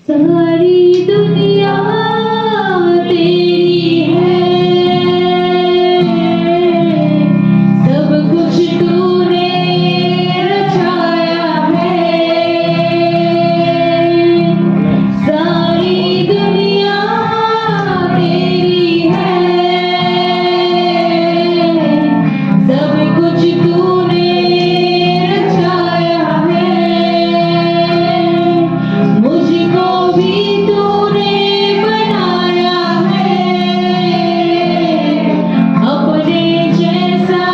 सारी दुनिया तेरी है, सब कुछ तूने रचाया है। सारी दुनिया तेरी है, सब कुछ तूने रचाया है। मुझको भी तूने बनाया है, अपने जैसा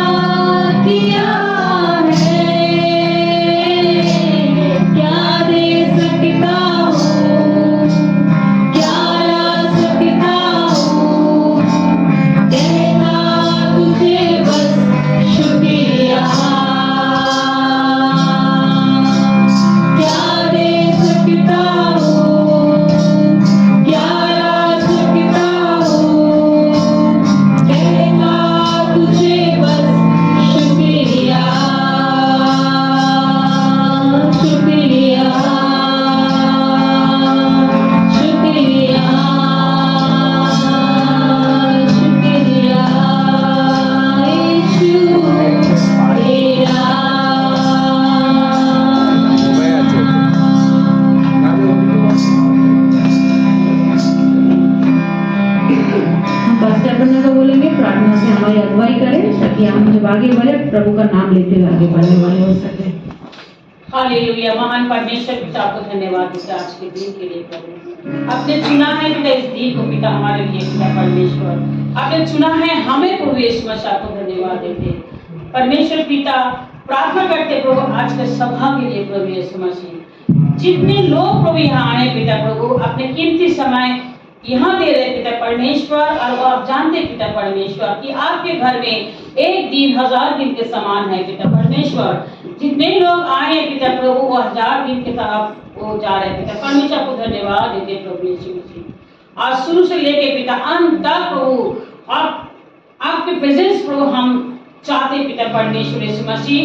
किया है। क्या दे सकता हूँ, क्या ला सकता हूँ, कहना तुझे बस शुक्रिया। क्या दे सकता हूँ, क्या ला सकता हूँ, कहना तुझे बस शुक्रिया, शुक्रिया, शुक्रिया, शुक्रिया यीशु तेरा। हम पास्टर बनने को बोलेंगे, प्रार्थना से हमारी अगुवाई करें ताकि हम जब आगे बढ़े प्रभु का नाम लेते हुए आगे बढ़ने वाले हो सके। हालेलुया। महान परमेश्वर पिता आपको धन्यवाद देते आज के दिन के लिए प्रभु। आपने चुना है पिता इस दिन को पिता हमारे लिए पिता परमेश्वर। आपने चुना है हमें प्रभु यीशु मसीह, आपको धन्यवाद देते परमेश्वर पिता। प्रार्थना करते प्रभु आज के सभा के लिए प्रभु यीशु मसीह। जितने लोग प्रभु यहाँ आए पिता प्रभु अपने कीमती समय यहाँ दे रहे पिता परमेश्वर, और वो आप जानते पिता परमेश्वर कि आपके घर में एक दिन 1000 दिन के समान है पिता परमेश्वर। जितने लोग आए पिता प्रभु वो 1000 दिन के साथ वो जा रहे पिता परमेश्वर, को धन्यवाद देते प्रभु यीशु मसीह। आज शुरू से लेके पिता अंत तक प्रभु आप आपके प्रेजेंस प्रभु हम चाहते पिता परमेश्वर यीशु मसीह।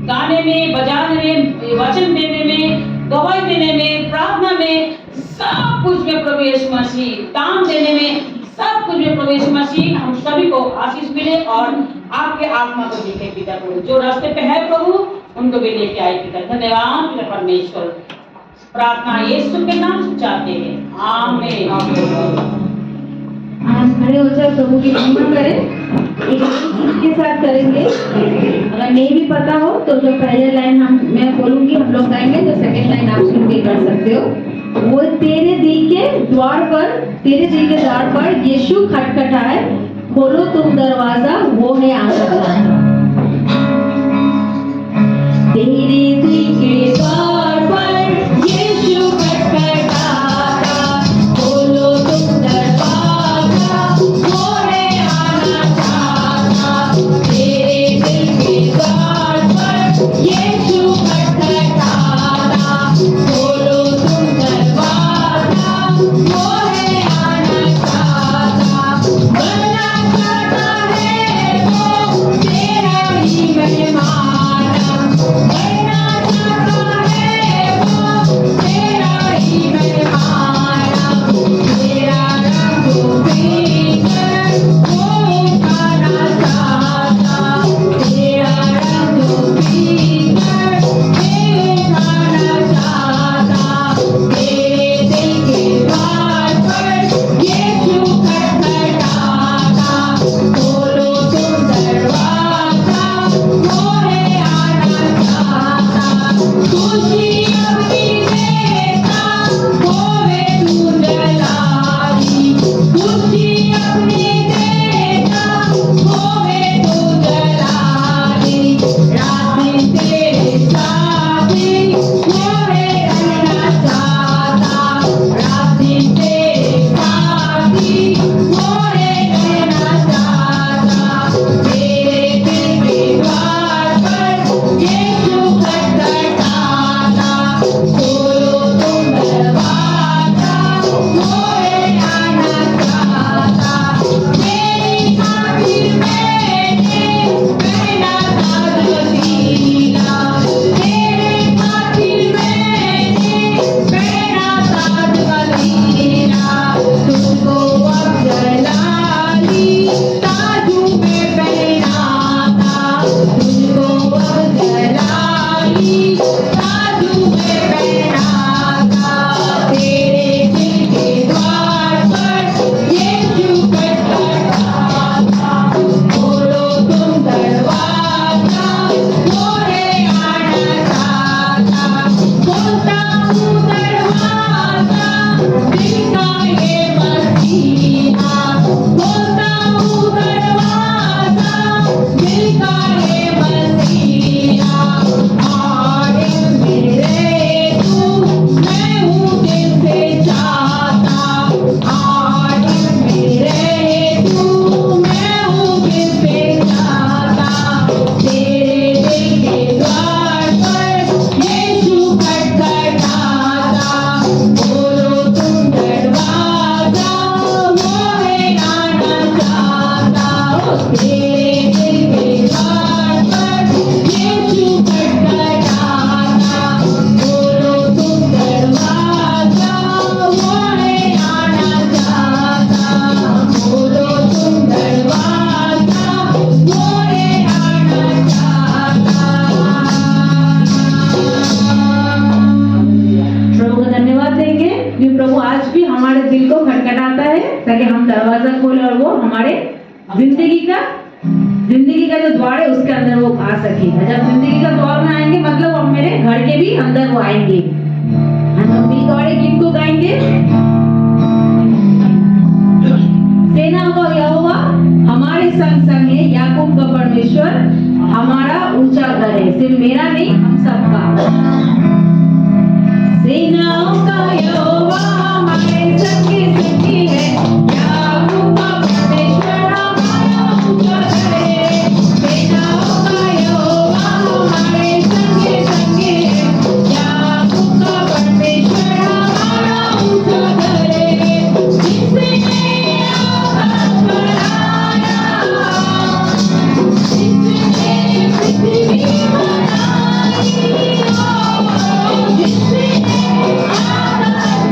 गाने में, बजाने में, वचन देने में, गवाही देने में, प्रार्थना में, सब कुछ में प्रभु यीशु मसीह, दान देने में, सब कुछ में प्रभु यीशु मसीह हम सभी को आशीष मिले और आपके आत्मा को दिखे पिता प्रभु। जो रास्ते पे है प्रभु उनको भी लेके आए पिता। धन्यवाद पिता परमेश्वर। प्रार्थना यीशु के नाम से चाहते हैं, आमीन। आज खड़े हो जाए, प्रभु की महिमा करें। एक गीत के साथ करेंगे। अगर नहीं भी पता हो तो जो पहले लाइन मैं बोलूंगी हम लोग गाएंगे, तो सेकंड लाइन आप सुन के कर सकते हो। वो तेरे दिल के द्वार पर यीशु खटखटाए, खोलो तुम दरवाजा, वो है आंगन। तेरे दिल के द्वार पर यीशु खटखटाता, खोलो तुम दरवाजा, वो है आना चाहता। तेरे दिल के द्वार पर यीशु खटखटाता, खोलो तुम दरवाजा, वो है आना चाहता। बनना चाहता है वो तेरा ही मेहमान, बनना चाहता है वो आज भी हमारे दिल को खटखटाता है ताकि हम दरवाजा खोले और वो हमारे जिंदगी का जो द्वार है उसके अंदर वो आ सके। जब जिंदगी का द्वार में आएंगे मतलब हम मेरे घर के भी अंदर वो आएंगे। हम भी गौड़े गीत को गाएंगे। सेनाओं का यहोवा हमारे संग संग है, याकूब का परमेश्वर हमारा ऊंचा घर है। सिर्फ मेरा नहीं, हम सबका। सेनाओं का यहोवा हमारे संग संग है, याकूब का परमेश्वर हमारा ऊंचा घर है। सेनाओं का यहोवा हमारे संग संग है, याकूब का परमेश्वर हमारा ऊंचा घर है। जिसने आकाश बनाया, जिसने पृथ्वी बनाई, जिसने आकाश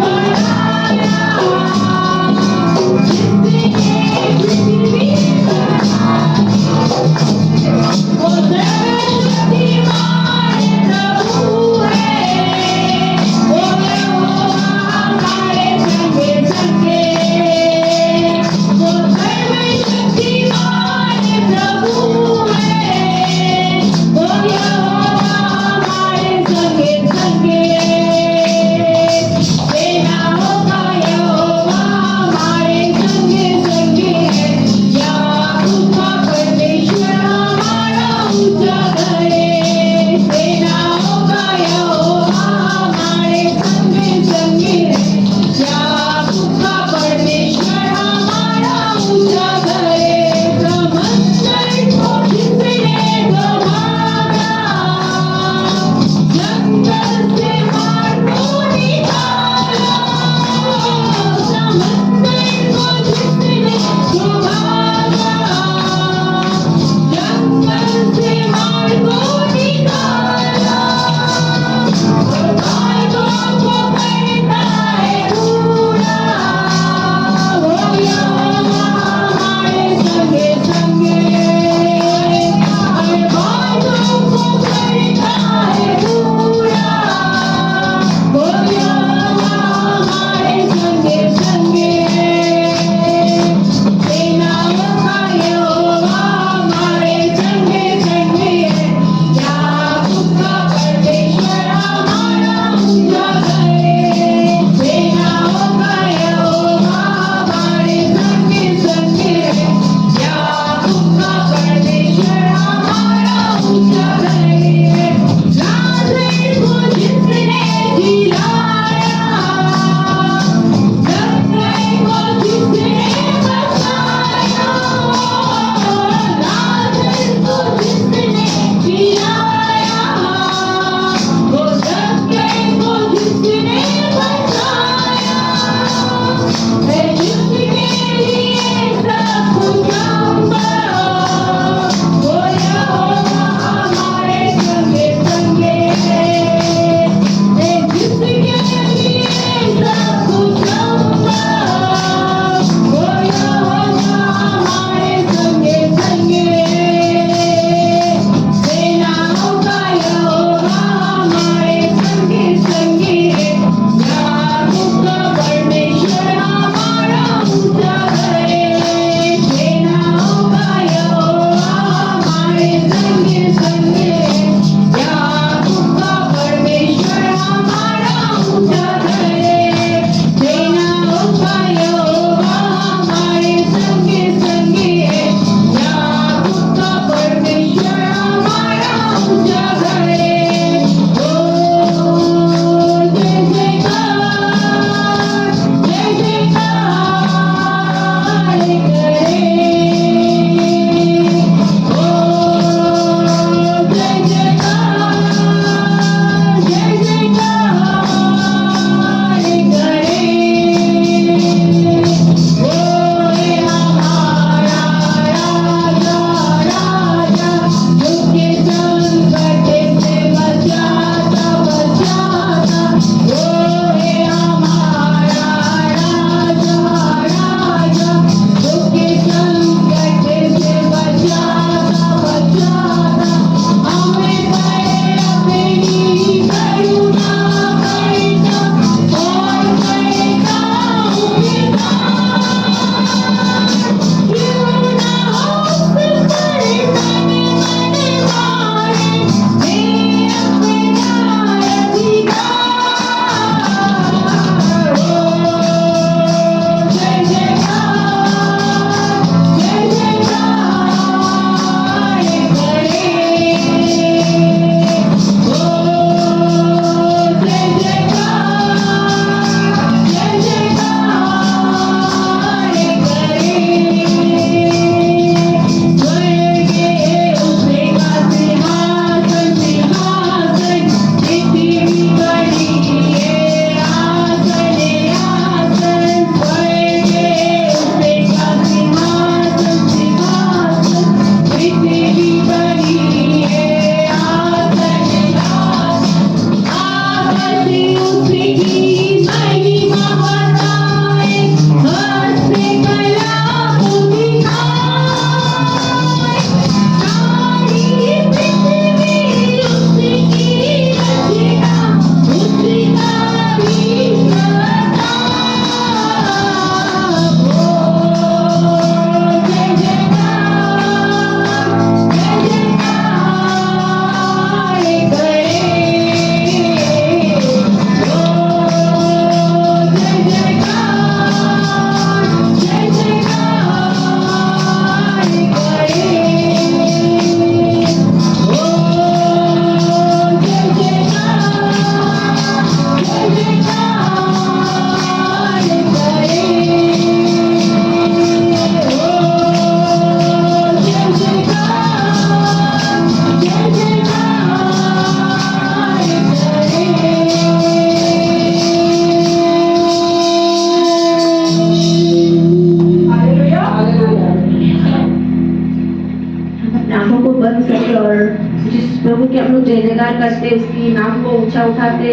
जयकार करते, उसकी नाम को ऊंचा उठाते।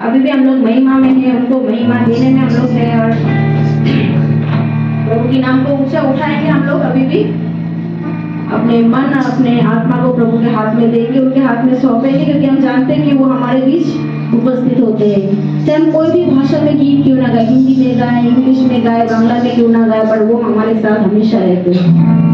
अभी भी हम लोग महिमा में हैं, उनको महिमा देने में हम लोग हैं और प्रभु की नाम को ऊंचा उठाएंगे हम लोग। अभी भी अपने मन अपने आत्मा को प्रभु के हाथ में देंगे, उनके हाथ में सौंपेंगे, क्योंकि हम जानते हैं कि वो हमारे बीच उपस्थित होते हैं। चाहे हम कोई भी भाषा में गीत क्यों ना गाए, हिंदी में गाए, इंग्लिश में गाए, बांग्ला में क्यों ना गाए, पर वो हमारे साथ हमेशा रहते हैं।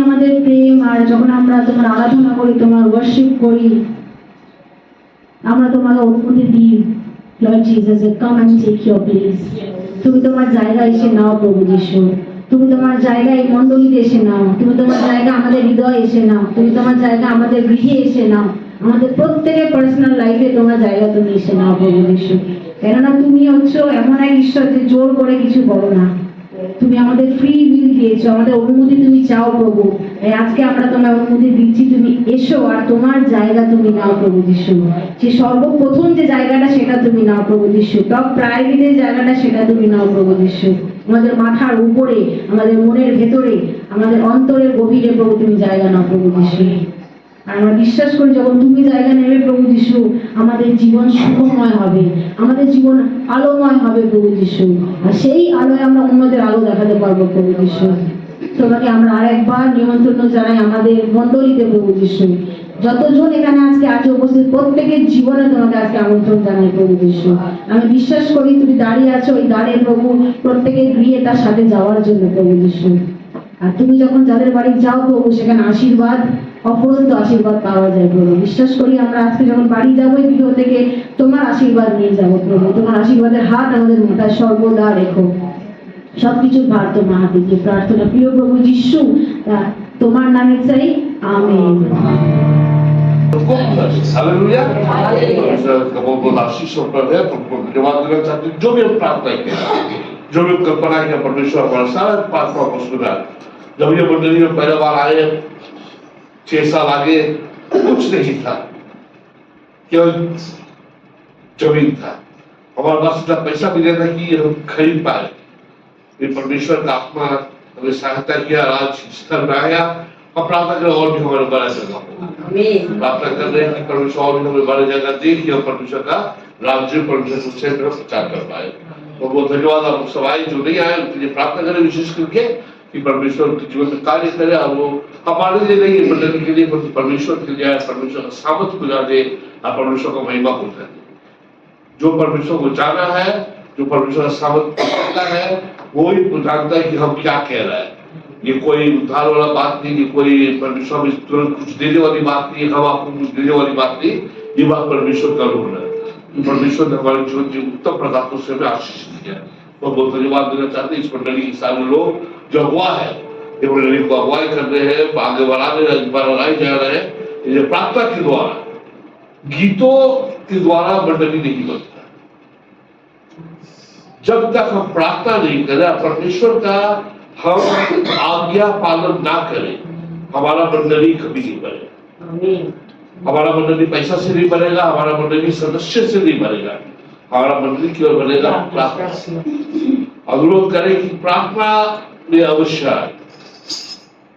আমাদের প্রেম, আর যখন আমরা তোমার আরাধনা করি, তোমার ওয়ার্শিপ করি, আমরা তোমাকে অনুমতি দিই Lord Jesus, come and take your place. তুমি তোমার জায়গায় এসে নাও প্রভু যিশু, তুমি তোমার জায়গায় এই মণ্ডলীতে এসে নাও, তুমি তোমার জায়গা আমাদের হৃদয়ে এসে নাও, তুমি তোমার জায়গা আমাদের গৃহে এসে নাও, আমাদের প্রত্যেকের পার্সোনাল লাইফে তোমার জায়গা তুমি এসে নাও প্রভু যিশু। কেননা তুমি হচ্ছে এমন এক ঈশ্বর যে জোর করে কিছু করো না, তুমি আমাদের ফ্রি উইল দিয়েছো, আমাদের অনুমতি তুমি চাও প্রভু। তাই আজকে আমরা তোমার অনুমতি দিচ্ছি, তুমি এসো আর তোমার জায়গা তুমি নাও প্রভু যিশু। যে সর্বপ্রথম যে জায়গাটা সেটা তুমি নাও প্রভু যিশু, টপ প্রায়োরিটির জায়গাটা সেটা তুমি নাও প্রভু যিশু। আমাদের মাথার উপরে, আমাদের মনের ভেতরে, আমাদের অন্তরের গভীরে প্রভু তুমি জায়গা নাও প্রভু যিশু। আর আমরা বিশ্বাস করি যখন তুমি জায়গা নেবে প্রভু যিশু, আমাদের জীবন সুখময় হবে, আমাদের জীবন আলোময় হবে প্রভু যিশু। আর সেই আলোয় আমরা অন্যদের আলো দেখাতে পারবো প্রভু যিশু। তোমাকে আমরা আরেকবার নিমন্ত্রণ জানাই আমাদের মণ্ডলীতে প্রভু যিশু। যতজন এখানে আজকে আছে উপস্থিত, প্রত্যেকের জীবনে তোমাকে আজকে আমন্ত্রণ জানাই প্রভু যিশু। আমি বিশ্বাস করি তুমি দাঁড়িয়ে আছো ওই দ্বারে প্রভু, প্রত্যেকের গৃহে তার সাথে যাওয়ার জন্য প্রভু যিশু। আর তুমি যখন যাদের বাড়ি যাও প্রভু, সেখানে আশীর্বাদ, অপরন্ত আশীর্বাদ পাওয়া যায় প্রভু। বিশ্বাস করি আমরা আজকে যখন বাড়ি যাবো এই গৃহ থেকে, তোমার আশীর্বাদ নিয়ে যাবো প্রভু। তোমার আশীর্বাদের হাত আমাদের মাথায় সর্বদা রেখো। সবকিছুর ভার তোমার হাতে দিয়ে প্রার্থনা, প্রিয় প্রভু যিশু, তোমার নামে চাই, আমেন। हालेलुया। बहुत आशीष पर है, तो धन्यवाद देना चाहते हैं जो भी हम प्रार्थना किया, जो भी कल्पना किया, परमेश्वर हमारा सारा प्रार्थना को सुना। जब ये मंडली में पहले बार आए 6 साल आगे कुछ नहीं था, केवल जमीन था, हमारे पास इतना पैसा भी नहीं था कि हम खरीद पाए। ये परमेश्वर का आत्मा हमें सहायता किया, आज स्तर में आया। हम प्रार्थना करें और भी हमारे बड़ा जगह हो, प्रार्थना कर रहे हैं कि परमेश्वर और भी हमें बड़ी जगह दे कि हम परमेश्वर का राज्य, परमेश्वर से प्रचार कर पाए। तो बहुत धन्यवाद आप सब आए, जो नहीं आए उनके लिए प्रार्थना करें विशेष करके कि परमेश्वर उनके जीवन में कार्य करे। और वो हमारे लिए नहीं, मंडली के लिए, परमेश्वर के लिए आए, परमेश्वर का सामर्थ्य बुझा दे और परमेश्वर का महिमा बुझा दे। जो परमेश्वर को जाना है, जो परमेश्वर का सामर्थ्य जानता है, वो ही जानता है कि हम क्या कह रहे हैं। ये कोई उद्धार वाला बात नहीं, ये कोई परमेश्वर में तुरंत कुछ देने वाली बात नहीं, हम आपको कुछ देने वाली बात नहीं। ये बात परमेश्वर का रूल है। परमेश्वर ने हमारे जीवन की उत्तम प्रदातों से हमें आशीष दिया। तो बहुत धन्यवाद देना चाहते हैं इस मंडली के सारे लोग जो अगुआ है, ये मंडली को अगुवाई कर रहे हैं, आगे बढ़ाए जा रहे हैं। ये प्रार्थना के द्वारा, गीतों के द्वारा मंडली नहीं बनता। जब तक हम प्रार्थना नहीं करें, परमेश्वर का हम आज्ञा पालन ना करें, हमारा मंडली कभी नहीं बनेगा। हमारा मंडली पैसा से नहीं बनेगा, हमारा मंडली सदस्य से नहीं बनेगा, हमारा मंडली केवल बनेगा प्रार्थना। अनुरोध करें कि प्रार्थना में अवश्य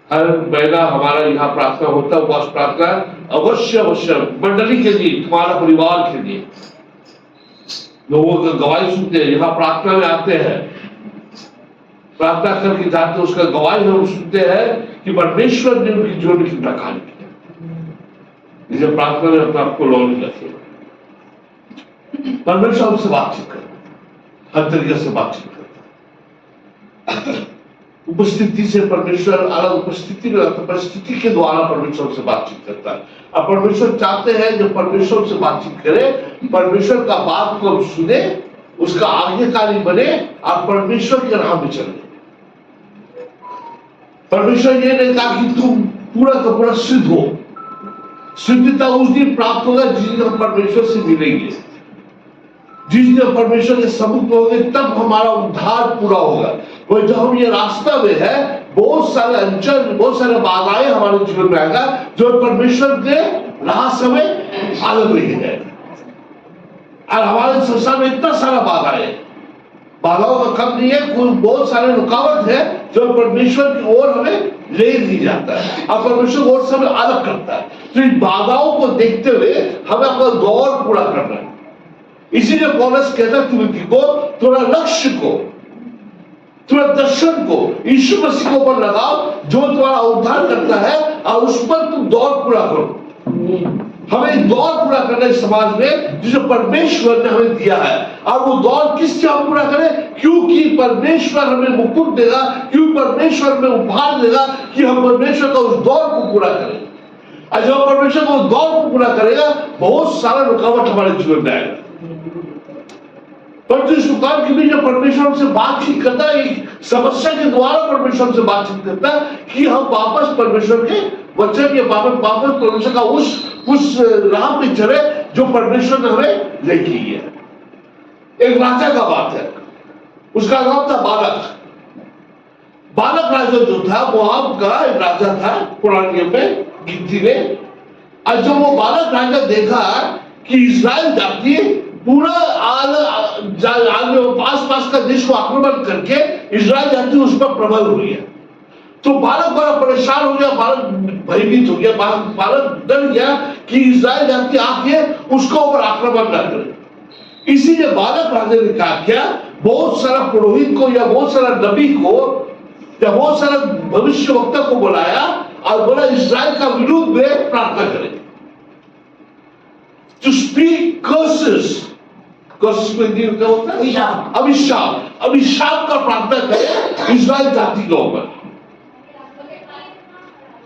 हर महीना हमारा यहाँ प्रार्थना होता है, उपवास प्रार्थना अवश्य अवश्य मंडली के लिए, तुम्हारा परिवार के लिए। लोगों का गवाही सुनते हैं, यहाँ प्रार्थना में आते हैं, प्रार्थना करके जाते, उसका गवाही हम सुनते हैं कि परमेश्वर ने उनकी जीवन में कितना कार्य किया। इसे प्रार्थना में अपने आपको लॉन्च रखे, परमेश्वर हमसे बातचीत करे, हर तरीके से बातचीत करे। उपस्थिति से परमेश्वर अलग उपस्थिति में रहता है, परिस्थिति के द्वारा परमेश्वर से बातचीत करता है। अब परमेश्वर चाहते हैं जब परमेश्वर से बातचीत करे, परमेश्वर का बात को हम सुने, उसका आज्ञाकारी बने और परमेश्वर के राह में चले। परमेश्वर ये नहीं कहा कि तुम पूरा का पूरा सिद्ध हो, सिद्धता उस दिन प्राप्त होगा जिस दिन हम परमेश्वर से मिलेंगे, जिस दिन परमेश्वर के सम्मुख होंगे, तब हमारा उद्धार पूरा होगा। वो जब हम ये रास्ता में है, बहुत सारे अंचल, बहुत सारे बाधाएं हमारे जीवन में आएगा, जो परमेश्वर के राह समय अलग रह जाएगा। और हमारे संसार में इतना सारा बाधाएं, बाधाओं का कम नहीं है, बहुत सारे रुकावट है जो परमेश्वर की ओर हमें ले नहीं जाता है और परमेश्वर की ओर से हमें अलग करता है। तो इन बाधाओं को देखते हुए हमें अपना दौड़ पूरा करना है। इसीलिए पौलुस कहता है तिमोथी को, थोड़ा लक्ष्य को, थोड़ा दर्शन को यीशु मसीह को पर लगाओ, जो तुम्हारा उद्धार करता है, और उस पर तुम दौड़ पूरा करो। हमें दौर पूरा करना है समाज में जिसे परमेश्वर ने हमें दिया है, और वो दौर किससे हम पूरा करें? क्योंकि परमेश्वर हमें मुकुट देगा, क्यों परमेश्वर हमें उपहार देगा कि हम परमेश्वर का उस दौर को पूरा करें। और जब परमेश्वर को दौर को पूरा करेगा, बहुत सारा रुकावट हमारे जीवन में आएगा। पर इस रुकावट के बीच जब परमेश्वर हमसे बातचीत करता है, एक समस्या के द्वारा परमेश्वर हमसे बातचीत करता है कि हम वापस परमेश्वर के वचन के वापस परमेश्वर का उस राह पे चले जो परमेश्वर ने हमें लिखी है। एक राजा का बात है, उसका नाम था बालक। बालक राजा जो था वो आपका एक राजा था पुराने में, गिनती में। और जब वो बालक राजा देखा कि इस्राएल जाति पूरा आस-पास का देश को आक्रमण करके इस्राएल जाति उस पर प्रबल हुई है, तो बालक बड़ा परेशान हो गया, बालक भयभीत हो गया, बालक डर गया कि इस्राएल जाति आके उसको ऊपर आक्रमण न करे। इसीलिए बालक राजा ने कहा क्या, बहुत सारा पुरोहित को या बहुत सारा नबी को या बहुत सारा भविष्यवक्ता को बुलाया और बोला इस्राएल का विरुद्ध में प्रार्थना करें, to speak curses में क्या होता है? अभिशाप का प्रार्थना करें इस्राएल जाति के ऊपर।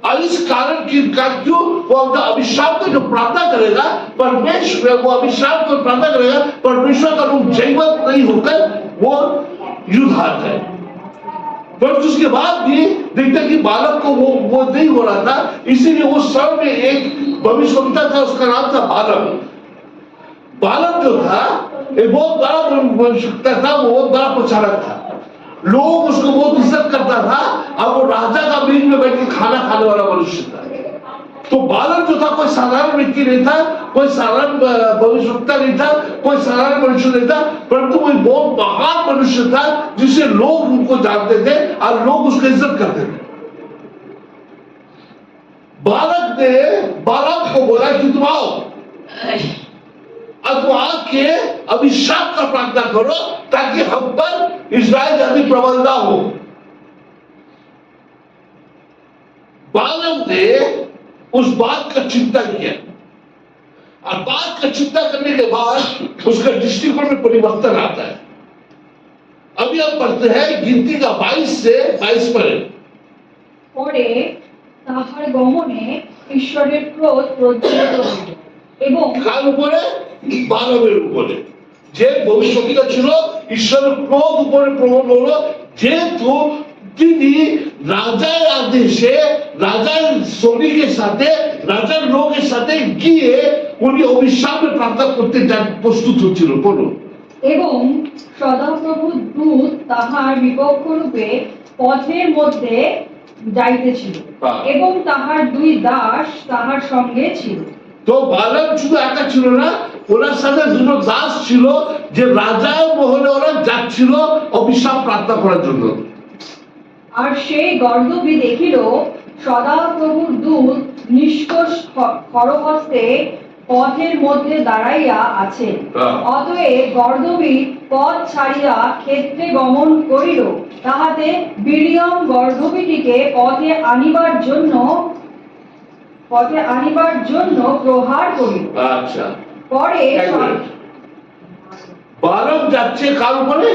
और इस कारण क्यों वो अपना अभिशाप का जो प्रार्थना करेगा, परमेश्वर वो अभिशाप को प्रार्थना करेगा, परमेश्वर का रूप जयवंत नहीं होकर वो युद्ध हारता है। पर उसके बाद भी देखते कि बालक को वो नहीं हो रहा था, इसीलिए वो सर में एक भविष्यवक्ता था, उसका नाम था बालक। बालक जो था एक बहुत बड़ा भविष्यवक्ता था, वो बहुत बड़ा प्रचारक था, लोग उसको बहुत इज्जत करता था, और वो राजा का बीच में बैठ के खाना खाने वाला मनुष्य था। तो बालक जो था कोई साधारण व्यक्ति नहीं था, कोई साधारण भविष्यवक्ता नहीं था, कोई साधारण मनुष्य नहीं था, परंतु वो बहुत महान मनुष्य था जिसे लोग उनको जानते थे और लोग उसकी इज्जत करते थे। बालक ने बालक को बोला कि तुम आओ, अब आके अभिशाप का प्रार्थना करो ताकि हम पर इस्राएल जाति प्रबल ना हो। बालक ने उस बात का चिंता किया, और बात का चिंता करने के बाद उसका दृष्टिकोण में परिवर्तन आता है। अभी हम पढ़ते हैं गिनती का 22 से 22 पर। পরে তাহার গমনে ঈশ্বরের ক্রোধ প্রজ্বলিত হইল এবং কার উপরে? বালকের উপরে। যে ভবিষ্যৎটা ছিল ঈশ্বরের ক্রোধ উপরে প্রবল হলো, যেহেতু তিনি রাজার আদেশে রাজার শ্রমিকের সাথে রাজার লোকের সাথে গিয়ে উনি অভিশাপের প্রার্থনা করতে প্রস্তুত হচ্ছিল। বলুন। এবং সদাপ্রভু দূত তাহার বিপক্ষ রূপে পথের মধ্যে যাইতেছিল এবং তাহার দুই দাস তাহার সঙ্গে ছিল। তো বালক শুধু একা ছিল না, ওনার সাথে দুটো দাস ছিল যে রাজার মহলে ওরা যাচ্ছিল অভিশাপ প্রার্থনা করার জন্য। আর সেই গর্দভী দেখিল সদাপ্রভুর দূত নিষ্কোষ খড়হস্তে পথের মধ্যে দাঁড়াইয়া আছে। অতএব গর্দভী পথ ছাড়িয়া ক্ষেত্রে গমন করিল, তাহাতে বিলিয়ম গর্দভীটিকে পথে আনিবার জন্য প্রহার করিল। আচ্ছা, পরে বালক যাচ্ছে কার উপরে?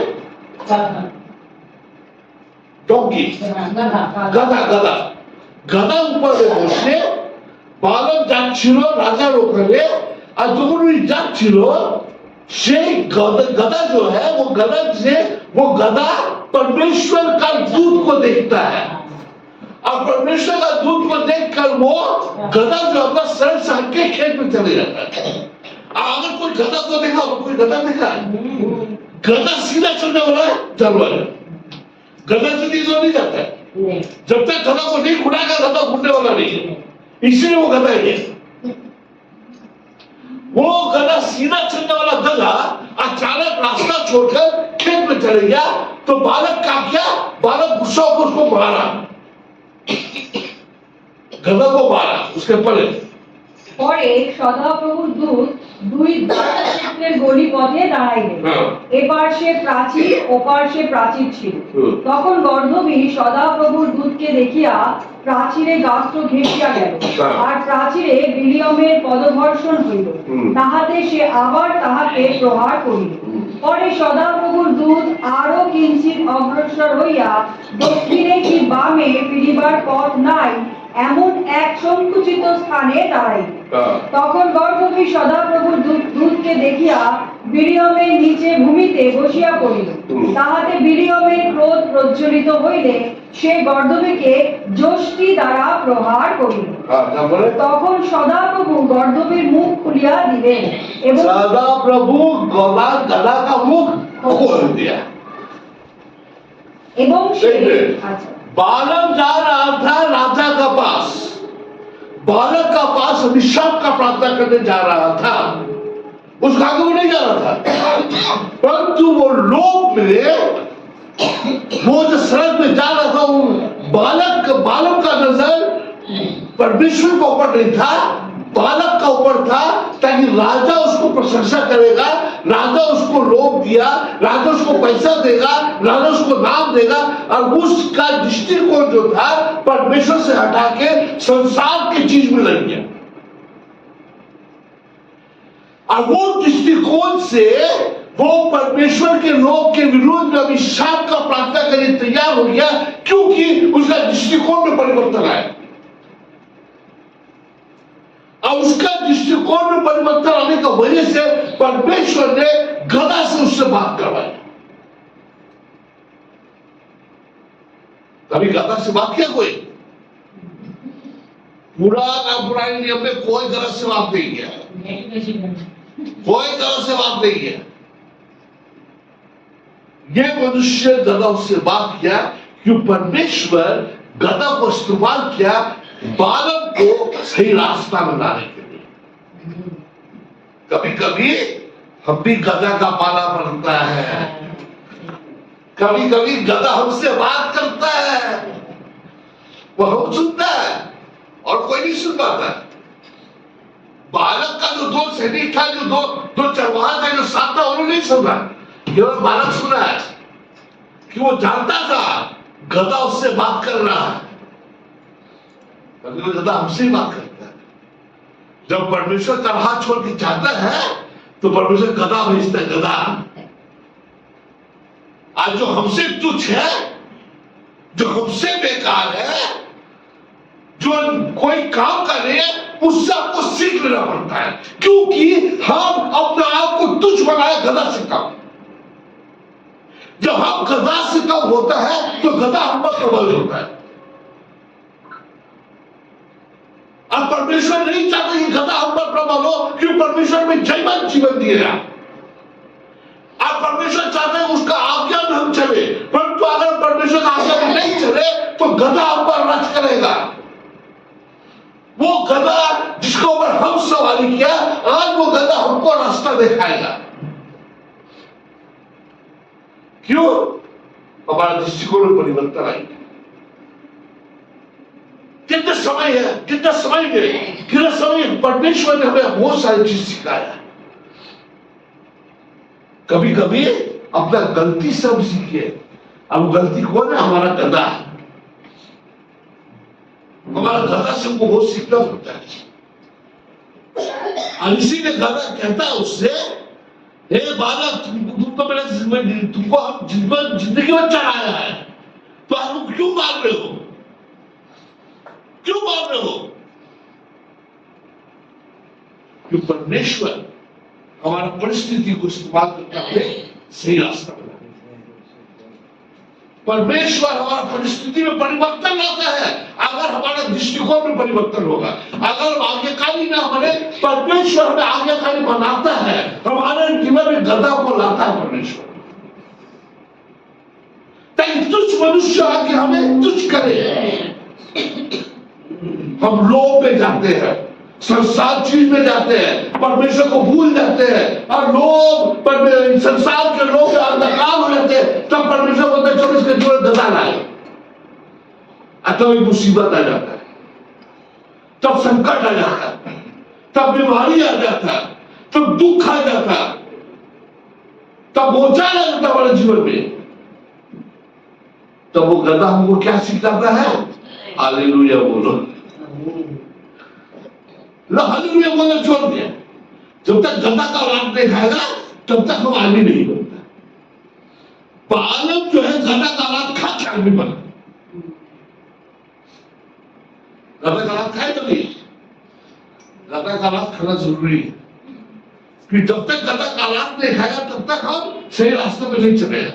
ডঙ্কি, গাধা উপরে বসে বালক যাচ্ছিল রাজার ওখানে। আর যখন উনি যাচ্ছিল সেই गधा जो है वो गधा परमेश्वर का दूत को देखता है, और परमेश्वर का दूत को देखकर वो गधा जो अपना सर साट के खेत में चले जाता है। अगर कोई गधा को देखा, कोई गधा देखा, गधा सीधा चलने वाला है जानवर है, गधा सीधी तो नहीं जाता है। जब तक गधा को नहीं उड़ाएगा गधा उड़ने वाला नहीं है, इसलिए वो गधा है। वो गधा सीधा चलने वाला गधा अचानक रास्ता छोड़कर खेत में चले गया, तो बालक का क्या? बालक गुस्सा होकर उसको मारा, गधा को मारा उसके पले। পরে সদাপ্রভুর দূত দুই দাসক্ষেত্রের গলি পথে দাঁড়াইলেন। এপার সে প্রাচীর, ওপার সে প্রাচীর ছিল। তখন গর্দভী সদাপ্রভুর দূতকে দেখিয়া প্রাচীরে গাত্র ঘেঁষিয়া গেল, হ্যাঁ। আর প্রাচীরে বিলিয়মের পদঘর্ষণ হইল, তাহাতে সে আবার তাহাকে প্রহার করিল। পরে সদাপ্রভুর দূত আরো কিঞ্চিত অগ্রসর হইয়া দক্ষিণে কি বামে ফিরিবার পথ নাই এমন এক সংকুচিত স্থানে দাঁড়াইল। তখন গর্ভবতী সদাপ্রভুর দূতকে দেখিয়া বিলিয়মের নিচে ভূমিতে বসিয়া পড়িল। তাহাতে বিলিয়মের ক্রোধ প্রজ্বলিত হইলে সে গর্দভীকে যষ্টি দ্বারা প্রহার করিল। তখন সদাপ্রভু গর্দভীর মুখ খুলিয়া দিলেন এবং सदाप्रभु गदा का मुख खोल दिया। এবং সে देखिए, আচ্ছা बालक जा रहा था राजा का पास, बालक का पास अभिशाप का प्रार्थना करने जा रहा था, उसका आगे वो नहीं जा रहा था, परंतु वो लोग मिले, वो जो सड़क में जा रहा था वो बालक का नजर परमेश्वर के ऊपर नहीं था, बालक का ऊपर था, ताकि राजा उसको प्रशंसा करेगा, राजा उसको लोभ दिया, राजा उसको पैसा देगा, राजा उसको नाम देगा, और उसका दृष्टिकोण जो था परमेश्वर से हटा के संसार की चीज में लग गया। और वो दृष्टिकोण से वो परमेश्वर के लोग के विरोध में अभिशाप का प्रार्थना करने तैयार हो गया, क्योंकि उसका दृष्टिकोण में परिवर्तन आया। और उसका दृष्टिकोण में परिवर्तन आने की वजह से परमेश्वर ने गदा से उससे बात करवाई। कभी गदा से बात किया कोई? पुराने नियम में कोई गदा से बात नहीं किया, कोई गदा से बात नहीं किया। ये मनुष्य गदा से बात किया कि परमेश्वर गदा को इस्तेमाल किया बालक को सही रास्ता में लाने के लिए। कभी कभी हम भी गधा का पाला पड़ता है, कभी कभी गधा हमसे बात करता है, वो हम सुनता है और कोई नहीं सुन पाता। बालक का जो दो सैनिक था, जो दो चरवाहा था, जो साथ था, उन्होंने नहीं सुना, केवल बालक सुना है कि वो जानता था गधा उससे बात कर रहा है। गधा हमसे ही बात करता है। जब परमेश्वर का हाथ छोड़ के जाता है तो परमेश्वर गधा भेजता है, गधा। आज जो हमसे तुच्छ है, जो हमसे बेकार है, जो कोई काम कर रहे हैं, उससे आपको सीख लेना पड़ता है, क्योंकि हम अपने आप को तुच्छ बनाए गधा से कम। जब हम गधा से कम होता है तो गधा हम पर प्रबल होता है। और परमेश्वर नहीं चाहते कि गधा हम पर प्रबल हो, क्योंकि परमेश्वर में जयवंत जीवन दिया। और परमेश्वर चाहते हैं उसका आज्ञा में हम चले, परंतु अगर परमेश्वर का आज्ञा में नहीं चले तो गधा हम पर राज करेगा। वो गधा जिसके ऊपर हम सवारी किया, आज वो गधा हमको रास्ता दिखाएगा। क्यों? हमारा दृष्टिकोण में परिवर्तन आएगा। कितना समय है, कितना समय परमेश्वर ने हमें बहुत सारी चीज सिखाया। कभी कभी अपना गलती से हम सीखे। अब गलती कौन है? हमारा गधा। हमारा गधा से हमको बहुत सीखना पड़ता है। और इसीलिए गधा कहता है उससे, हे बालक, तुमको हम जिंदगी में चढ़ाया है, तो आप क्यों मार रहे हो? क्यों मार रहे हो? कि परमेश्वर हमारा परिस्थिति को इस्तेमाल करके हमें सही रास्ता बनाए। परमेश्वर हमारा परिस्थिति में परिवर्तन लाता है अगर हमारा दृष्टिकोण में परिवर्तन होगा। अगर आज्ञाकारी ना बने, परमेश्वर हमें आज्ञाकारी बनाता है, हमारे जीवन में गधा को लाता है परमेश्वर, ताकि तुच्छ मनुष्य आके हमें तुच्छ करे। हम लोभ में जाते हैं, संसार चीज में जाते हैं, परमेश्वर को भूल जाते हैं, और लोग संसार के लोग अंधकार हो जाते हैं। तब परमेश्वर बोलते हैं चलो इसके जीवन गधा लाए, तब मुसीबत आ जाता है, तब संकट आ जाता है, तब बीमारी आ जाता है, तब दुख आ जाता है, तब बोझा आ जाता हमारे जीवन में। तब वो गधा हमको क्या सिखाता है? हालेलुया बोलो। हालेलुया बोलना छोड़ दिया। जब तक गधा का औलाद नहीं खाएगा तब तक हम आदमी नहीं बनता। बालम जो है गधा का औलाद खा के आदमी बना। गधा का औलाद खाए तो नहीं, गधा का औलाद खाना जरूरी है कि जब तक गधा का औलाद नहीं खाएगा तब तक हम सही रास्ते में नहीं चलेगा।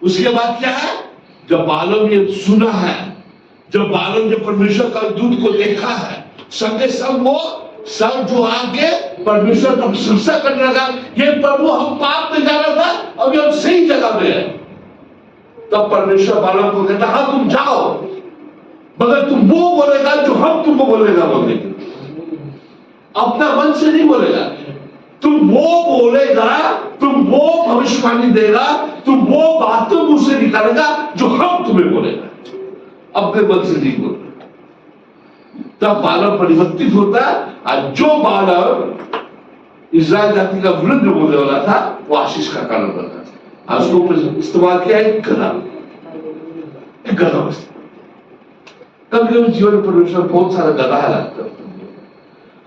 उसके बाद क्या है, जब बालम ये सुना है, जब बालम जब परमेश्वर का दूत को देखा है, संगे संग वो सब जो आके परमेश्वर का प्रशंसा करने लगा, ये प्रभु हम पाप में जा रहा था अभी हम सही जगह में है। तब परमेश्वर बालम को कहता हाँ तुम जाओ, मगर तुम वो बोलेगा जो हम तुमको बोलेगा। बोलेगा अपना मन से नहीं बोलेगा, तुम वो बोलेगा, तुम वो भविष्यवाणी देगा, तुम वो बातों मुझसे निकालेगा जो हम तुम्हें बोलेगा, अपने मन से नहीं बोलेगा। तब बालम परिवर्तित होता है और जो बालम इस्राएल जाति का विरुद्ध बोलने वाला था वो आशीष का कारण बना। आज उसको इस्तेमाल किया एक गधा। कभी कभी जीवन में परमेश्वर बहुत सारा गधा लाता है।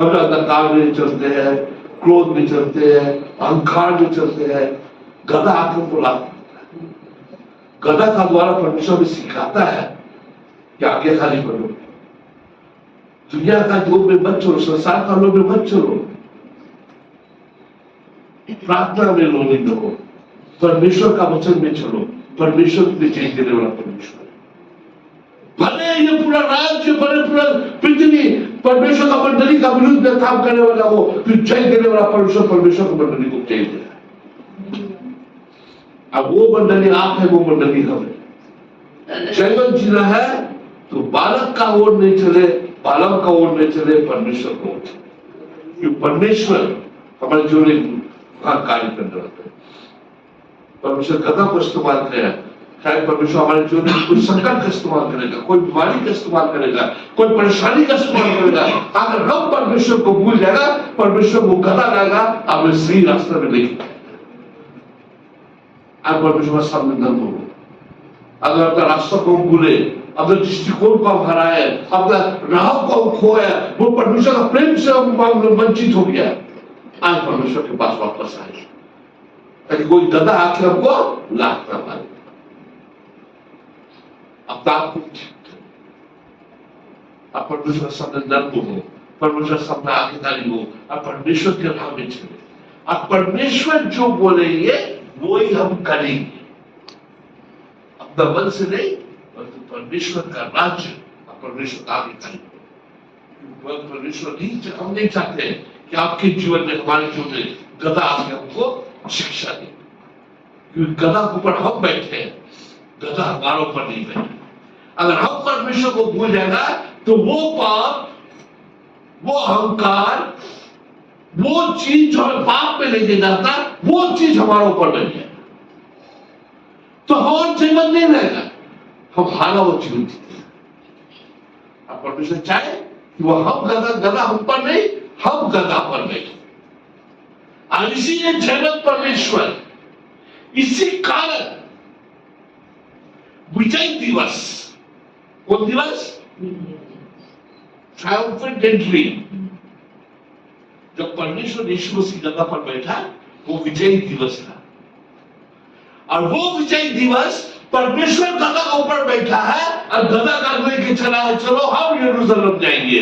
हम अंधकार में चलते हैं, क्रोध में चलते हैं, अहंकार में चलते हैं, गधा आके हमको लाता है। गधा का द्वारा परमेश्वर में सिखाता है कि आगे खाली बढ़ो, दुनिया का लोग में मत चलो, संसार का लोग में मत चलो, प्रार्थना में लोग हो, परमेश्वर का वचन में चलो। परमेश्वर तुम्हें जय देने वाला परमेश्वर, भले ये पूरा राज्य, भले पूरा पृथ्वी परमेश्वर का मंडली का विरुद्ध में काम करने वाला हो, फिर जय देने वाला परमेश्वर परमेश्वर की मंडली को जय दे रहा है। अब वो मंडली आप है, वो मंडली हम है। जीवन जीना है तो बालक का ओर नहीं चले, बालम का ओर नहीं चले, परमेश्वर को ओर चले, क्योंकि परमेश्वर हमारे जीवन में कार्य करने वाला है। परमेश्वर गधा को इस्तेमाल करेगा, शायद परमेश्वर हमारे जीवन में कोई संकट का इस्तेमाल करेगा, कोई बीमारी का इस्तेमाल करेगा, कोई परेशानी का इस्तेमाल करेगा। अगर हम परमेश्वर को भूल जाएगा, परमेश्वर वो गधा लाएगा, हमें सही रास्ते में नहीं। आप परमेश्वर सामने न बोलो। अगर अपना रास्ता को भूले, अपने दृष्टिकोण को हम हराए, अपना राह को हम खोया, वो परमेश्वर का प्रेम से हम वंचित हो गया, आज परमेश्वर के पास वापस आए, ताकि कोई गधा आके हमको लात ना मारे। अपना आपको आप परमेश्वर सामने नर्म हो, परमेश्वर सामने आज्ञाकारी हो, आप परमेश्वर के राह में चले। आप परमेश्वर जो बोलेंगे वो ही हम करेंगे, अपना मन से नहीं, परंतु परमेश्वर का राज्य, परमेश्वर आगे करेंगे। परमेश्वर नहीं, हम नहीं चाहते कि आपके जीवन में, हमारे जीवन में गधा आके हमको शिक्षा दे, क्योंकि गधा के ऊपर हम बैठे हैं, गधा हमारे ऊपर नहीं बैठे। अगर हम परमेश्वर को भूल जाएगा तो वो पाप, वो अहंकार, वो चीज जो हमें पाप में लेके जाता, वो चीज हमारे ऊपर बैठ जाए तो हमारा जीवन नहीं रहेगा, हम हारा वो जीवन जीते। अब परमेश्वर चाहे कि वो हम गधा हम पर नहीं, हम गधा पर बैठे। और इसीलिए जगत परमेश्वर इसी कारण विजय दिवस, कौन दिवस? ट्रायम्फेंट एंट्री, जब परमेश्वर यीशु मसीह गधा पर बैठा, वो विजय दिवस था। और वो विजय दिवस परमेश्वर गधा के ऊपर बैठा है और गधा का लेके चला है, चलो हम यरूशलेम जाएंगे।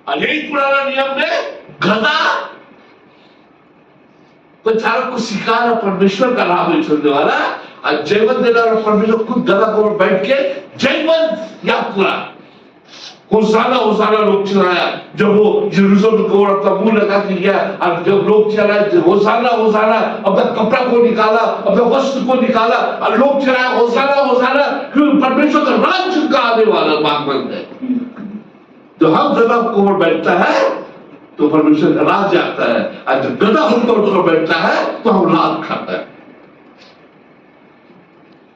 और यही पुराना नियम में गधा प्रचारक को सिखा रहा, परमेश्वर का राह में चलने वाला, और जयवंत देना वाला परमेश्वर खुद गधा के ऊपर बैठ के जयवंत याद पूरा होसाना होसाना लोग चिल्लाया। जब वो यरूशलेम को अपना मुंह लगा के गया और जब लोग चिल्लाए होसाना होसाना, अपना कपड़ा को निकाला, अपने वस्त्र को निकाला और लोग चिल्लाए होसाना होसाना, क्योंकि परमेश्वर का राज्य का आने वाला भागवत है। तो हम गधा के ऊपर बैठता है तो परमेश्वर का राज्य आता है, और जब गधा हम ऊपर बैठता है तो हम लाभ खाता है।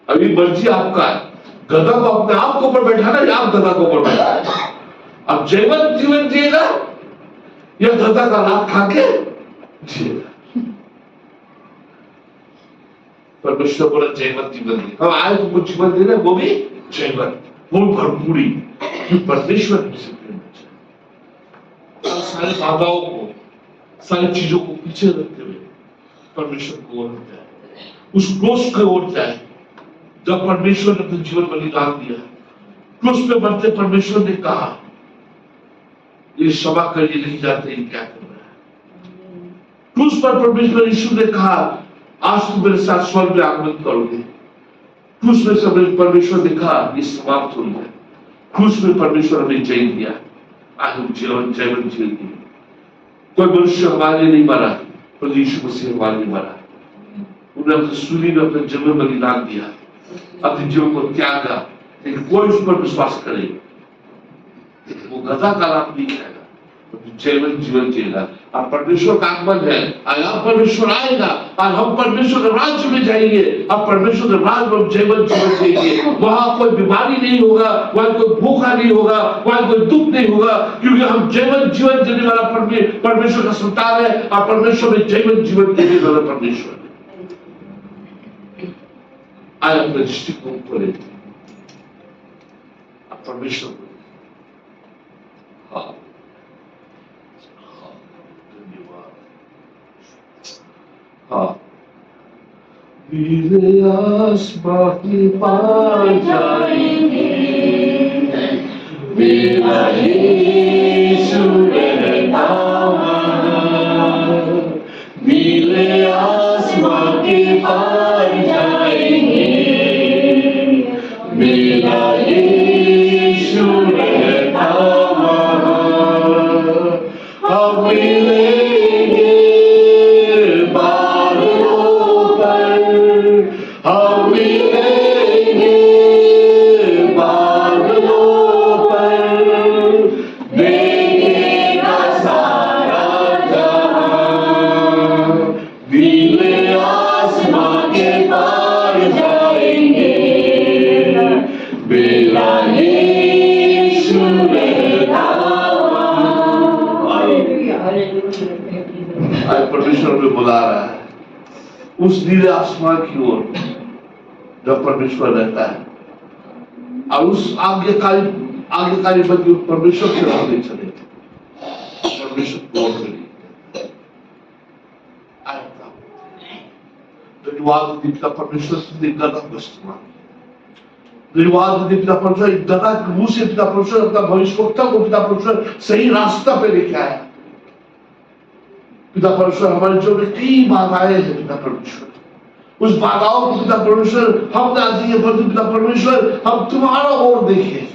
अभी मर्जी आपका है, गधा को अपने आप को ऊपर बैठाना या आप गधा को ऊपर बैठा। अब जीवन जीवन जिएगा या गधा का लाभ खा के जिएगा। परमेश्वर बोला जयवंत जीवन दे। हम आए तुमको जीवन दे रहे, वो भी जयवंत, वो भरपूरी, परमेश्वर से प्रेम चाहिए। और सारे बाधाओं को, सारी चीजों को पीछे रखते हुए परमेश्वर को ओर जाए, उस क्रोस की ओर जाए जब परमेश्वर ने अपने जीवन बलिदान दिया। क्रूस पे मरते परमेश्वर ने कहा, ये क्षमा करिए, नहीं जाते ये क्या कर रहा है। क्रूस पर परमेश्वर यीशु ने कहा, आज तुम मेरे साथ स्वर्ग में आगमन करोगे। क्रूस में सब परमेश्वर ने कहा, ये समाप्त हो गया। क्रूस में परमेश्वर हमें जय दिया, आज हम जीवन जी लिए। कोई मनुष्य हमारे लिए नहीं मरा, पर यीशु मसीह हमारे लिए मरा। उन्हें अपने सूली में अपने जीवन बलिदान दिया, अपने जीवन को त्यागा। लेकिन कोई उस पर विश्वास करे, वो गधा का लाभ नहीं खाएगा, जैवन जीवन जिएगा। और परमेश्वर का आगमन है, आज परमेश्वर आएगा, आज हम परमेश्वर के राज्य में जाएंगे। अब परमेश्वर के राज्य में जैवन जीवन जिएंगे। वहां कोई बीमारी नहीं होगा, वहां कोई भूखा नहीं होगा, वहां कोई दुख नहीं होगा, क्योंकि हम जैवन जीवन जीने वाला परमेश्वर का संतान है। और परमेश्वर में जैवन जीवन देने वाला परमेश्वर है। आज अपने दृष्टिकोण पर परमेश्वर हाँ धन्यवाद। हाँ, नीले आसमां के पार जाएंगे, मेरा यीशु रहता वहाँ। नीले आसमां के पार जाएंगे, मेरा यीशु रहता वहाँ। हम मिलेंगे बादलों पर, हम मिलेंगे बादलों पर, देखेगा सारा जहां। नीले आसमां के पार जाएंगे, मेरा यीशु रहता वहाँ। आज परमेश्वर में बुला रहा है उस नीले आसमान की ओर जब परमेश्वर रहता है। और उस आज्ञाकारी बंदी परमेश्वर के राह नहीं चले, परमेश्वर को ओर नहीं। धन्यवाद पिता परमेश्वर, तुमने गदा को इस्तेमाल किया। धन्यवाद पिता परमेश्वर, गदा के मुंह से पिता परमेश्वर अपना भविष्यवक्ता को पिता परमेश्वर सही रास्ता पे लेके आया। पिता परमेश्वर हमारे जो में कई बाधाएं हैं पिता परमेश्वर, उस बाधाओं को पिता परमेश्वर हम ना दिए, परंतु पिता परमेश्वर हम तुम्हारा ओर देखें।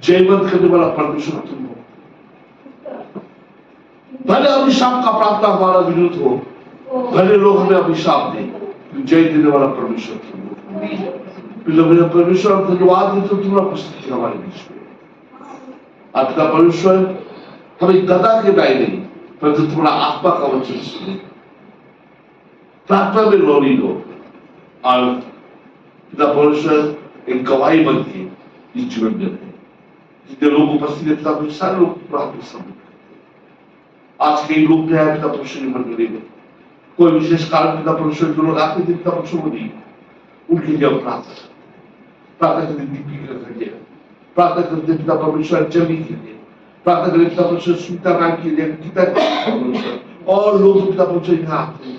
जयवंत करने वाला परमेश्वर तुम हो। भले अभिशाप का प्रार्थना हमारा विरुद्ध हो, भले लोग हमें अभिशाप दें, जय देने वाला परमेश्वर तुम हो। परमेश्वर धन्यवाद देते हो तुम्हारा उपस्थिति हमारे बीच में। आपका परमेश्वर हमें गदा के दाए नहीं, परंतु तुम्हारा आत्मा का वचन सुने, प्रार्थना में रोनी लो। और पिता परमेश्वर एक गवाही बन के इस जीवन में रहे। जितने लोग उपस्थित है पिता परमेश्वर, सारे लोग प्रार्थना समझ। आज कई लोग आए पिता परमेश्वर की मंडली में, कोई विशेष कारण पिता परमेश्वर जो लोग आते थे पिता परमेश्वर को नहीं, उनके लिए प्रार्थना करते दीपिका के लिए, प्रार्थना करते पिता परमेश्वर जमी के लिए, प्रार्थना करते पिता परमेश्वर सुनीता नाम के लिए, पिता परमेश्वर और लोग पिता परमेश्वर यहाँ आते हैं।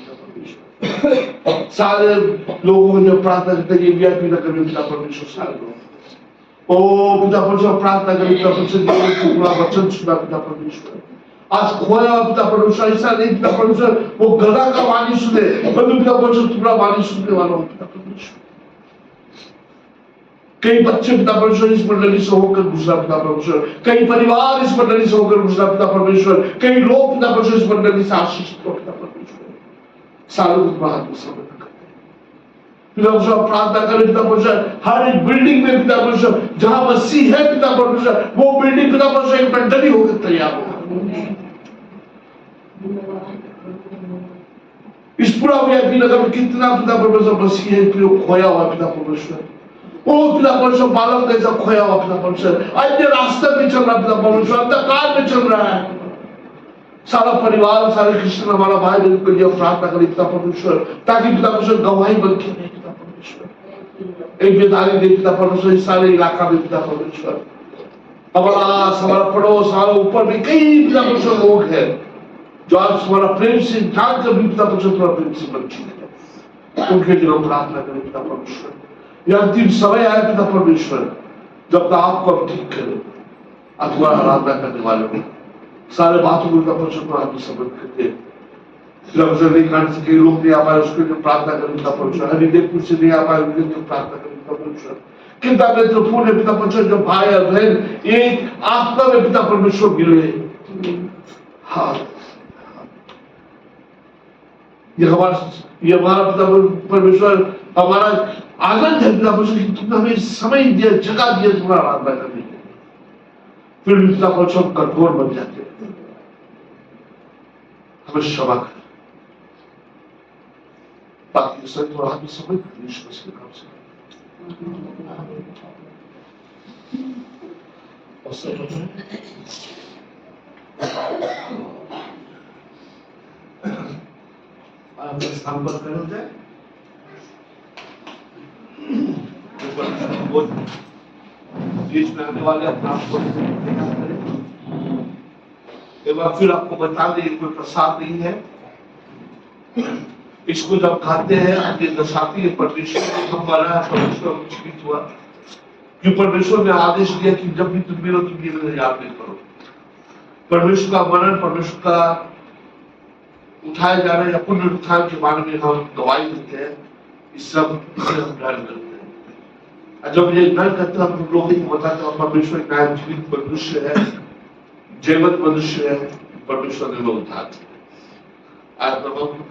सारे लोगों ने प्रार्थना करते हैं वीआईपी नगर में पिता परमेश्वर, सारे लोग ओ पिता परमेश्वर प्रार्थना करें पिता परमेश्वर, पूरा वचन सुना पिता परमेश्वर। आज खोया पिता परमेश्वर, ऐसा नहीं पिता परमेश्वर वो गधा का वाणी सुने, परंतु पिता परमेश्वर तुम्हारा वाणी सुनने वाला हो पिता परमेश्वर। कई बच्चे पिता परमेश्वर इस मंडली से होकर गुजरा पिता परमेश्वर, कई परिवार इस मंडली से होकर गुजरा पिता परमेश्वर, कई लोग पिता परमेश्वर इस मंडली से आशीषित हो पिता परमेश्वर। सालों को तुम्हारा हाथ में समर्पण करते हैं पिता परमेश्वर। प्रार्थना करें पिता परमेश्वर, हर एक बिल्डिंग में पिता परमेश्वर जहां मसीह है पिता परमेश्वर, वो बिल्डिंग पिता परमेश्वर एक मंडली होकर तैयार हो। इस पूरा वीआईपी नगर में कितना पिता परमेश्वर मसीह है खोया हुआ पिता परमेश्वर। ओ पिता परमेश्वर बालक कैसा खोया हुआ पिता परमेश्वर, अन्य रास्ते में चल रहा पिता परमेश्वर, अंधकार में चल रहा है सारा परिवार, सारे क्रिश्चियन हमारा भाई बहन के लिए प्रार्थना करें पिता परमेश्वर, ताकि पिता परमेश्वर गवाही बन के रहे पिता परमेश्वर। एक बेदारी दे पिता परमेश्वर इस सारे इलाका में पिता परमेश्वर, हमारा पड़ोस, हमारे ऊपर भी कई पिता परमेश्वर लोग हैं जो आज हमारा प्रेम से जानकर भी पिता परमेश्वर थोड़ा प्रेम से वंचित है, उनके लिए हम प्रार्थना करें पिता परमेश्वर। यह अंतिम समय आया पिता परमेश्वर जब आपको अब ठीक करें, अथवा आराधना करने वाले को सारे बातों को परमेश्वर आप समझ करते नहीं काट सके, लोग नहीं आ पाए उसके लिए प्रार्थना करें पिता परमेश्वर। हरिदेवपुर से नहीं आ पाए उनके लिए प्रार्थना करें पिता परमेश्वर। किंता पूर्ण पिता परमेश्वर जो भाई और बहन एक आत्मा में पिता परमेश्वर मिले, हाँ ये हमारा पिता परमेश्वर हमारा आनंद है पिता परमेश्वर कि तुमने हमें समय दिया, जगह दिया तुम्हारा आराधना करने के, फिर भी पिता परमेश्वर कठोर बन जाते हैं, हमें क्षमा कर। बाकी सब थोड़ा हमें समझ ईश्वर के नाम से स्थान पर खड़े हो जाए। बीच में आने वाले अपना आप को तैयार करें। एक बार फिर आपको बता दें, कोई प्रसाद नहीं है, इसको जब खाते हैं अपने दर्शाती है परमेश्वर हमारा परमेश्वर जीवित हुआ, कि परमेश्वर ने आदेश दिया कि जब भी तुम मिलो तुम ये याद नहीं करो। परमेश्वर का मरण, परमेश्वर का उठाए जाना या पुनरुत्थान के बारे में हम गवाही देते हैं, इस सब हम ध्यान करते हैं। जब ये न करते हम लोग बताते हैं परमेश्वर एक नया जीवित मनुष्य है, जीवंत मनुष्य है, परमेश्वर ने लोग उद्धार आज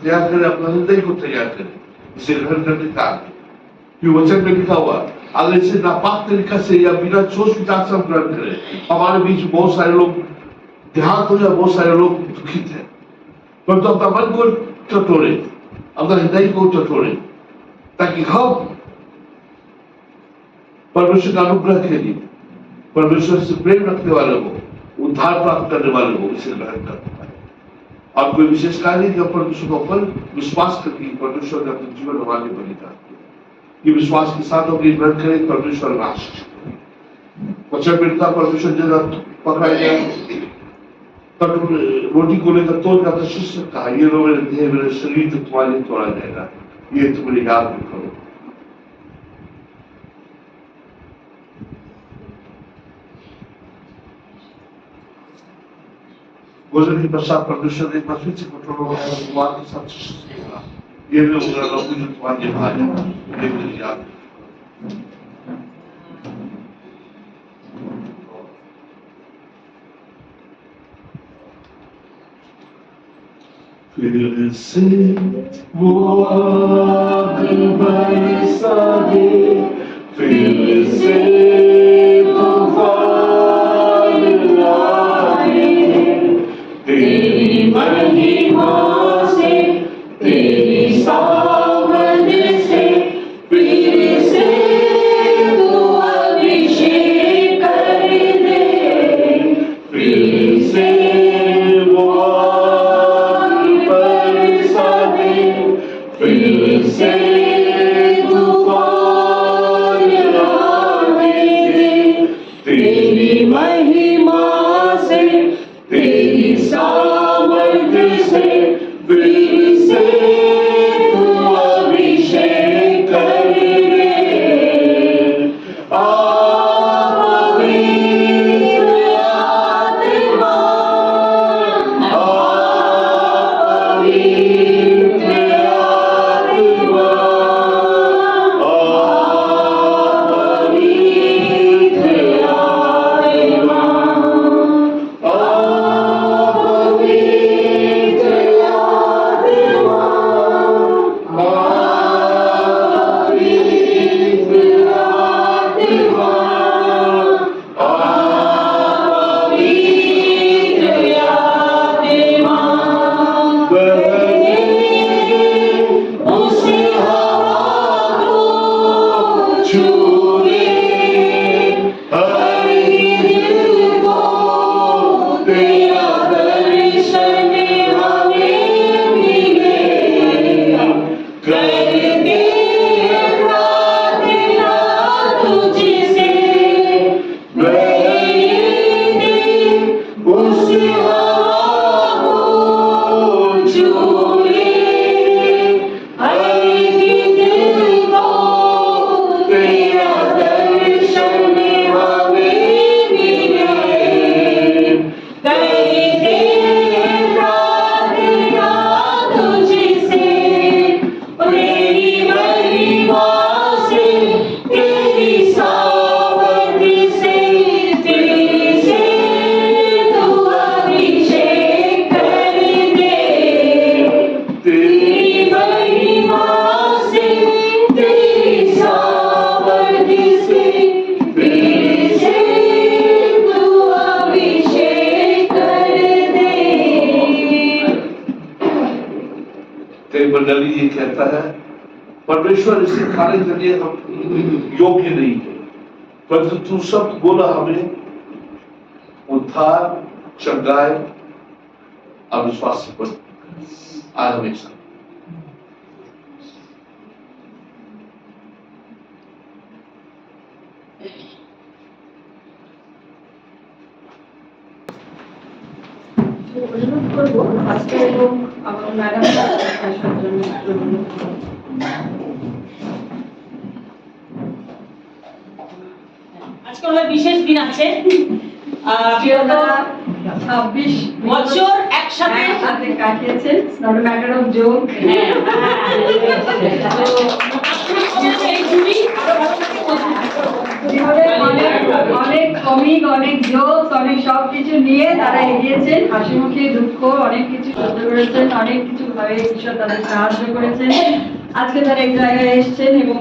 तैयार करें, अपना हृदय को तैयार करें इसे ग्रहण करने का। वचन में लिखा हुआ अगर इसे नापाक तरीका से या बिना सोच विचार से हम ग्रहण करें, हमारे बीच बहुत सारे लोग देहात हो या बहुत सारे लोग दुखित है, परंतु अपना मन को टटोरे, अपना हृदय को टटोरे, ताकि हम परमेश्वर का अनुग्रह के लिए, परमेश्वर से प्रेम रखने वाले को, उद्धार प्राप्त करने वाले को इसे ग्रहण कर पाए। और कोई विशेष कार्य नहीं, परमेश्वर के ऊपर विश्वास करके परमेश्वर ने अपने जीवन हमारे बलिदान किया, ये विश्वास के साथ हम ग्रहण करें। परमेश्वर राष्ट्र वचन मिलता परमेश्वर जब पकड़ा गया रोटी को लेकर तोड़ का शिष्य कहा, ये लो मेरे देह मेरे शरीर तो तुम्हारे लिए तोड़ा जाएगा, ये तुम्हें याद भी करो। भोजन के पश्चात परमेश्वर ने एक बार फिर से कठोर हो गया, के साथ शिष्य कहा, ये लो मेरा लहू जो तुम्हारे भाई है, ये मुझे याद फिर से वो आग बरसा दे, फिर से तूफान लाए, तेरी महिमा से, तेरी सामर्थ से, फिर से तू अभिषेक कर दे, फिर से फिर से तूफान लाए दे, तेरी महिमा से, तेरी सामर्थ से, फिर से तू कई मंडली ये कहता है परमेश्वर इसे खाने के लिए हम योग्य नहीं है, परंतु तू सब बोला हमें उद्धार, चंगाई, अविश्वास पर आज हमेशा অনুরোধ করবো পাস্টার এবং আমার ম্যাডাম আসার জন্য অনুরোধ করবো। আজকে আমাদের বিশেষ দিন আছে বিগত 26 বছর একসাথে একসাথে কাটিয়েছেন, not a matter of joke. এই জুড়ি অনেক কমিক, অনেক জোকস, অনেক সবকিছু নিয়ে তারা এগিয়েছেন, হাসি মুখে দুঃখ অনেক কিছু সহ্য করেছেন, অনেক কিছু ভাবে ঈশ্বর তাদের সাহায্য করেছেন। আজকে তারা এক জায়গায় এসেছেন এবং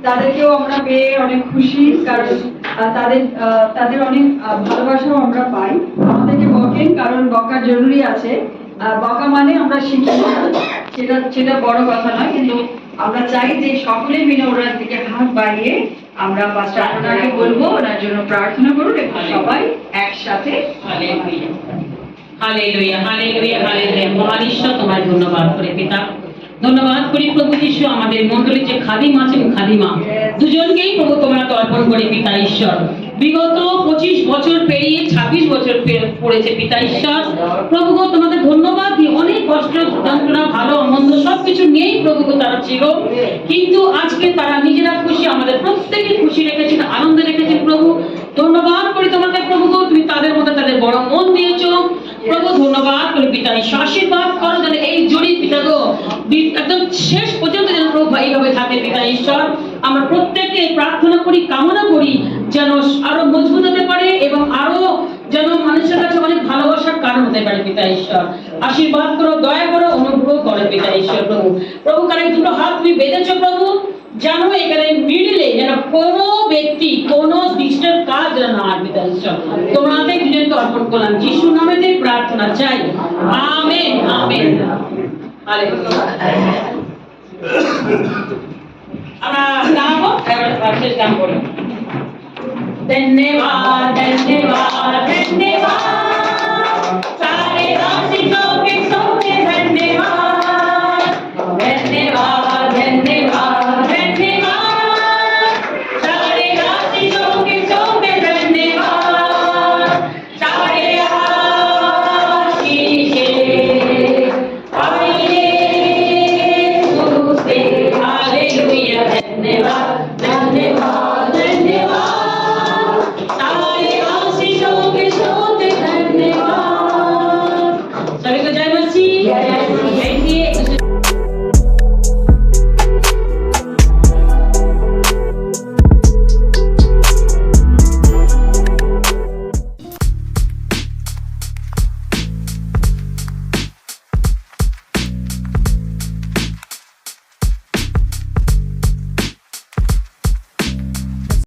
তাদেরকেও আমরা পেয়ে অনেক খুশি, কারণ তাদের অনেক ভালোবাসাও আমরা পাই। আমাদেরকে বকেন, কারণ বকা জরুরি আছে। বকা মানে আমরা শিখি, সেটা বড় কথা নয়, কিন্তু আমরা চাই যে সকলে মিলে ওনার দিকে হাত বাড়িয়ে আমরা পাস্টার আপনাকে বলবো ওনার জন্য প্রার্থনা করুন এবং সবাই একসাথে। Hallelujah hallelujah hallelujah hallelujah. মহান ঈশ্বর তোমায় ধন্যবাদ করে পিতা, ধন্যবাদ করি প্রভু যিশু আমাদের মণ্ডলীর যে খাদিম আছেন খাদিমা দুজনকেই প্রভু তোমরা অর্পণ করে পিতা ঈশ্বর। বিগত 25 বছর পেরিয়ে 26 বছর পড়েছে পিতা ঈশ্বর। প্রভু গো তোমাকে ধন্যবাদ দিই, অনেক কষ্ট যন্ত্রণা ভালো মন্দ সবকিছু নিয়েই প্রভু গো তারা ছিল, কিন্তু আজকে তারা নিজেরা খুশি, আমাদের প্রত্যেকে খুশি রেখেছেন, আনন্দে রেখেছেন। প্রভু ধন্যবাদ করি তোমাকে প্রভু গো, তুমি তাদের মধ্যে তাদের বড় মন দিয়েছো প্রভু। ধন্যবাদ করি পিতা ঈশ্বর, আশীর্বাদ করো যেন এই জড়িত পিতা গো একদম শেষ পর্যন্ত যেন প্রভু এইভাবে থাকে পিতা ঈশ্বর। আমরা প্রত্যেকে প্রার্থনা করি, কামনা করি যেন আরো মজবুত হতে পারে এবং আরো যেন মানুষের কাছে অনেক ভালোবাসার কারণ হতে পারে পিতা ঈশ্বর। আশীর্বাদ করো, দয়া করো, অনুগ্রহ করো পিতা ঈশ্বর। প্রভু প্রভু কারণ দুটো হাত তুমি বেঁধেছো প্রভু, জানো এখানে মিডিলে যেন কোনো ব্যক্তি কোনো ডিস্টার্ব কাজ যেন না হয় পিতা ঈশ্বর। তোমাদের দুজনকে অর্পণ করলাম যিশু নামেতে প্রার্থনা চাই, আমেন আমেন। আমরা গাবো, এবার শেষ গান করবো। ধন্যবাদ ধন্যবাদ ধন্যবাদ।